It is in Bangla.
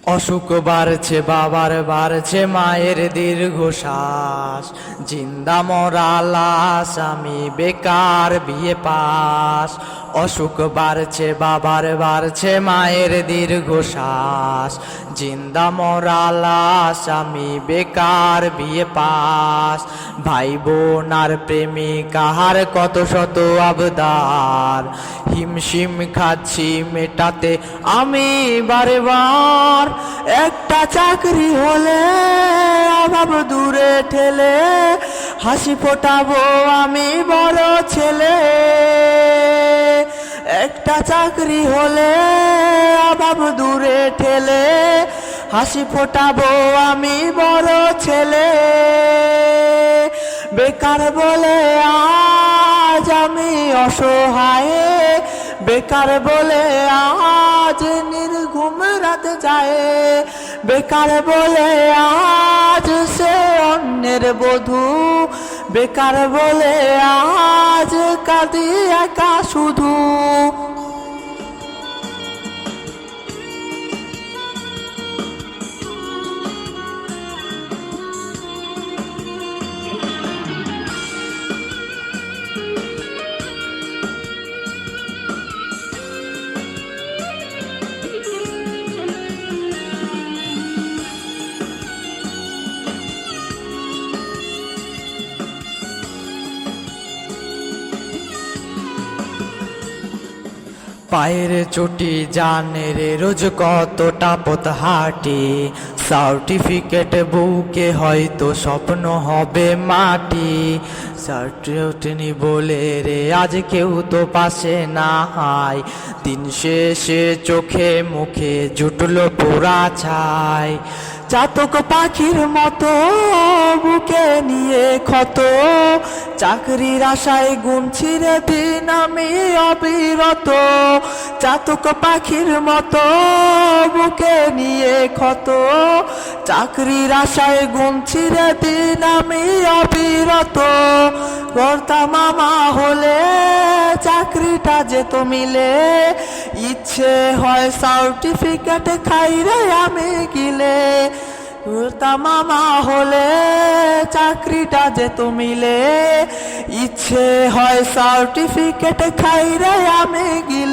অসুখ বাড়ছে বাবার বাড়ছে মায়ের দীর্ঘশ্বাস, জিন্দা মরা লাশ আমি বেকার বিয়ে পাস। অসুখ বাড়ছে বাবার বাড়ছে মায়ের দীর্ঘশ্বাস, জিন্দা মরা লাশ আমি বেকার বিয়ে পাস। ভাই বোন আর প্রেমিক আহার কত শত আবদার, হিমশিম খাচ্ছি মেটাতে আমি বারে বার। একটা চাকরি হলে অভাব দূরে ঠেলে হাসি ফোটাবো আমি বড় ছেলে। একটা চাকরি হলে অভাব দূরে ঠেলে হাসি ফোটাবো আমি বড় ছেলে। বেকার বলে আজ আমি অসহায়, বেকার বলে আজ নির্ঘুম রাত যায়, বেকার বলে আজ সে অন্যের বধূ, বেকার বলে আজ কাঁদি একা শুধু। পায়ের চটি জানের রোজ কতটা পথ হাঁটি, সার্টিফিকেট বুকে হয়তো স্বপ্ন হবে মাটি। সার্টিনি বলে রে আজ কেউ তো পাশে নাই, দিন শেষে চোখে মুখে জুটলো পোড়া ছাই। চাতক পাখির মতো বুকে নিয়ে ক্ষত, চাকরির আশায় গুনছি রে দিন আমি অবিরত। চাতক পাখির মতো বুকে নিয়ে ক্ষত, চাকরির আশায় গুনছি রে দিন আমি অবিরত। কর্তা মামা হলে চাকরিটা যেত মিলে, ইচ্ছে হয় সার্টিফিকেট খাই রে আমি গিলে। কর্তা মামা হলে চাকরিটা যেত মিলে, ইচ্ছে হয় সার্টিফিকেট খাই রে আমি গিলে।